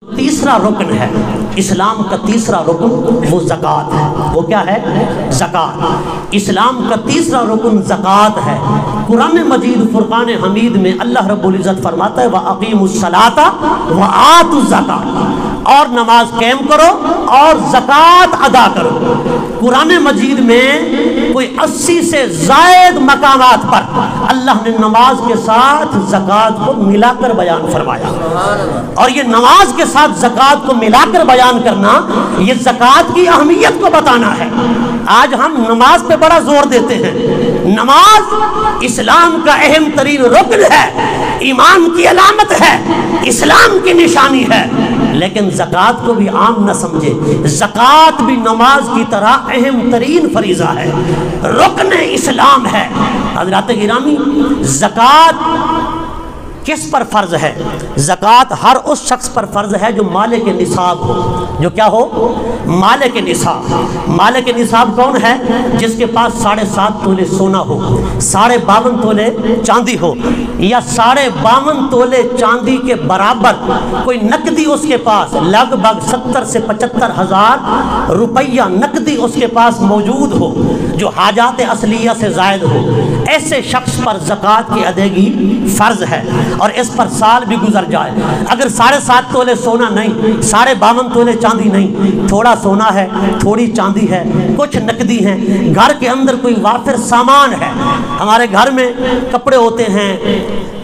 تیسرا رکن ہے اسلام کا، تیسرا رکن وہ زکوٰۃ ہے۔ وہ کیا ہے؟ زکوٰۃ۔ اسلام کا تیسرا رکن زکوٰۃ ہے۔ قرآن مجید فرقان حمید میں اللہ رب العزت فرماتا ہے وَأَقِیمُوا الصَّلَاةَ وَآتُوا الزَّکَاةَ، اور نماز قائم کرو اور زکوٰۃ ادا کرو۔ قرآن مجید میں کوئی 80 سے زائد مقامات پر اللہ نے نماز کے ساتھ زکوٰۃ کو ملا کر بیان فرمایا، اور یہ نماز کے ساتھ زکوٰۃ کو ملا کر بیان کرنا یہ زکوٰۃ کی اہمیت کو بتانا ہے۔ آج ہم نماز پہ بڑا زور دیتے ہیں۔ نماز اسلام کا اہم ترین رکن ہے، ایمان کی علامت ہے، اسلام کی نشانی ہے، لیکن زکوٰۃ کو بھی عام نہ سمجھے۔ زکوٰۃ بھی نماز کی طرح اہم ترین فریضہ ہے، رکن اسلام ہے۔ حضرات گرامی، زکوٰۃ کس پر فرض ہے؟ زکوٰۃ ہر اس شخص پر فرض ہے جو مالک نصاب ہو۔ جو کیا ہو؟ مالک نصاب۔ مالک نصاب کون ہے؟ جس کے پاس 7.5 تولے سونا ہو، 52.5 تولے چاندی ہو، یا 52.5 تولے چاندی کے برابر کوئی نقدی اس کے پاس لگ بھگ 70 سے 75 ہزار روپیہ نقدی اس کے پاس موجود ہو، جو حاجات اصلیہ سے زائد ہو، ایسے شخص پر زکوٰۃ کی ادائیگی فرض ہے۔ اور اس پر سال بھی گزر جائے، اگر 7.5 تولے سونا نہیں، 52.5 تولے چاندی نہیں، تھوڑا سونا ہے، تھوڑی چاندی ہے، کچھ نقدی ہیں، گھر کے اندر کوئی وافر سامان ہے، ہمارے گھر میں کپڑے ہوتے ہیں،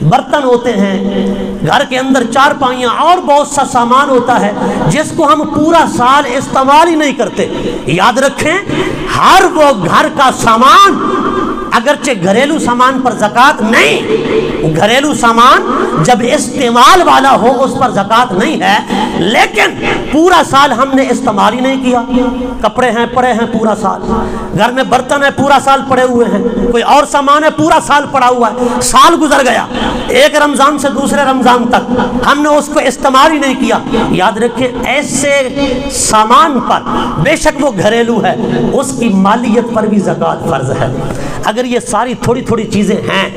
برتن ہوتے ہیں، گھر کے اندر چارپائیاں اور بہت سا سامان ہوتا ہے جس کو ہم پورا سال استعمال ہی نہیں کرتے۔ یاد رکھیں، ہر وہ گھر کا سامان، اگرچہ گھریلو سامان پر زکوٰۃ نہیں، گھریلو سامان جب استعمال والا ہو اس پر زکوٰۃ نہیں ہے، لیکن پورا سال ہم نے استعمال ہی نہیں کیا، کپڑے ہیں پڑے ہیں پورا سال، گھر میں برتن ہے پورا سال پڑے ہوئے ہیں، کوئی اور سامان ہے پورا سال پڑا ہوا ہے، سال گزر گیا، ایک رمضان سے دوسرے رمضان تک ہم نے اس کو استعمال ہی نہیں کیا۔ یاد رکھیں، ایسے سامان پر بے شک وہ گھریلو ہے، اس کی مالیت پر بھی زکوٰۃ فرض ہے۔ اگر یہ ساری تھوڑی تھوڑی چیزیں ہیں،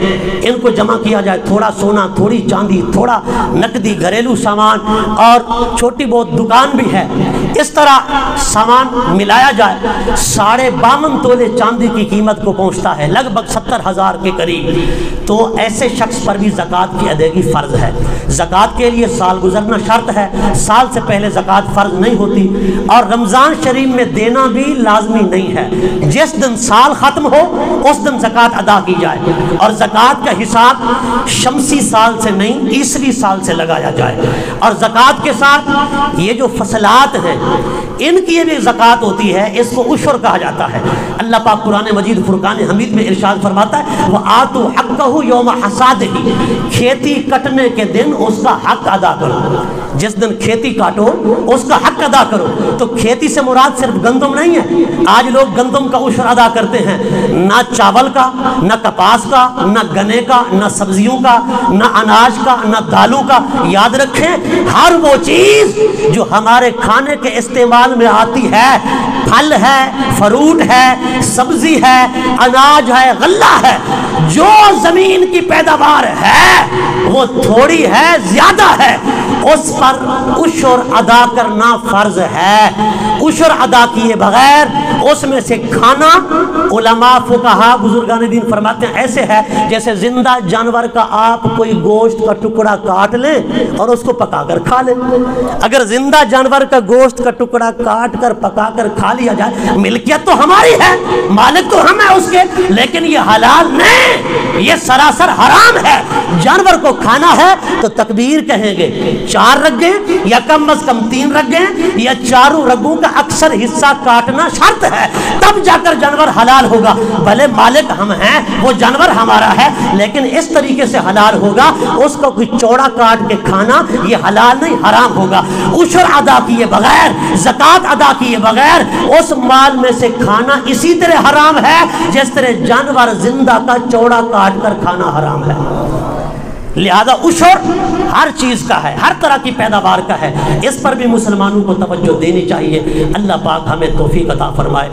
ان کو جمع کیا جائے، تھوڑا سونا، تھوڑی چاندی، تھوڑا نقدی، گھریلو سامان اور چھوٹی بہت دکان بھی ہے، اس طرح سامان ملایا جائے، 52.5 تولے چاندی کی قیمت کو پہنچتا ہے لگ بھگ 70 ہزار کے قریب۔ تو ایسے شخص پر بھی زکوٰۃ کی ادائیگی فرض ہے۔ زکوٰۃ کے لیے سال گزرنا شرط ہے، سال سے پہلے زکوٰۃ فرض نہیں ہوتی، اور رمضان شریف میں دینا بھی لازمی نہیں ہے۔ جس دن سال ختم ہو اس دن زکوٰۃ ادا کی جائے، اور زکوٰۃ کا حساب شمسی سال سے نہیں عیسوی سال سے لگایا جائے۔ اور زکوٰۃ کے ساتھ یہ جو فصلات ہیں ان کی بھی زکوٰۃ ہوتی ہے، اس کو عشر کہا جاتا ہے۔ اللہ پاک قرآن مجید فرقان حمید میں ارشاد فرماتا ہے وَآتُوا حَقَّهُ يَوْمَ حَصَادِهِ، کھیتی کٹنے کے دن اس کا حق ادا کرو۔ جس دن کھیتی کاٹو اس کا حق ادا کرو۔ تو کھیتی سے مراد صرف گندم نہیں ہے، آج لوگ گندم کا عشر ادا کرتے ہیں، نہ چاول کا، نہ کپاس کا، نہ گنے کا، نہ سبزیوں کا، نہ اناج کا، نہ دالوں کا۔ یاد رکھیں، ہر وہ چیز جو ہمارے کھانے کے استعمال میں آتی ہے، پھل ہے، فروٹ ہے، سبزی ہے، اناج ہے، غلہ ہے، جو زمین کی پیداوار ہے وہ تھوڑی ہے زیادہ ہے، اس پر عشر ادا کرنا فرض ہے۔ عشر ادا کیے بغیر اس میں سے کھانا، علماء فقہا بزرگان دین فرماتے ہیں ایسے ہے جیسے زندہ جانور کا آپ کوئی گوشت کا ٹکڑا کاٹ لیں اور اس کو پکا کر کھا لیں۔ اگر زندہ جانور کا گوشت کا ٹکڑا کاٹ کر پکا کر کھا لیا جائے، ملکیت تو ہماری ہے، مالک تو ہم ہیں اس کے، لیکن یہ حلال نہیں، یہ سراسر حرام ہے۔ جانور کو کھانا ہے تو تکبیر کہیں گے، 4 رگیں یا کم از کم 3 رگیں یا چاروں رگوں کا اکثر حصہ کاٹنا شرط ہے، تب جا کر جانور حلال ہوگا۔ بھلے مالک ہم ہیں، وہ جانور ہمارا ہے، لیکن اس طریقے سے حلال ہوگا، اس کو کوئی چوڑا کاٹ کے کھانا یہ حلال نہیں، حرام ہوگا۔ عشر ادا کیے بغیر، زکوٰۃ ادا کیے بغیر اس مال میں سے کھانا اسی طرح حرام ہے جس طرح جانور زندہ کا چوڑا کاٹ کر کھانا حرام ہے۔ لہذا عشر ہر چیز کا ہے، ہر طرح کی پیداوار کا ہے، اس پر بھی مسلمانوں کو توجہ دینی چاہیے۔ اللہ پاک ہمیں توفیق عطا فرمائے۔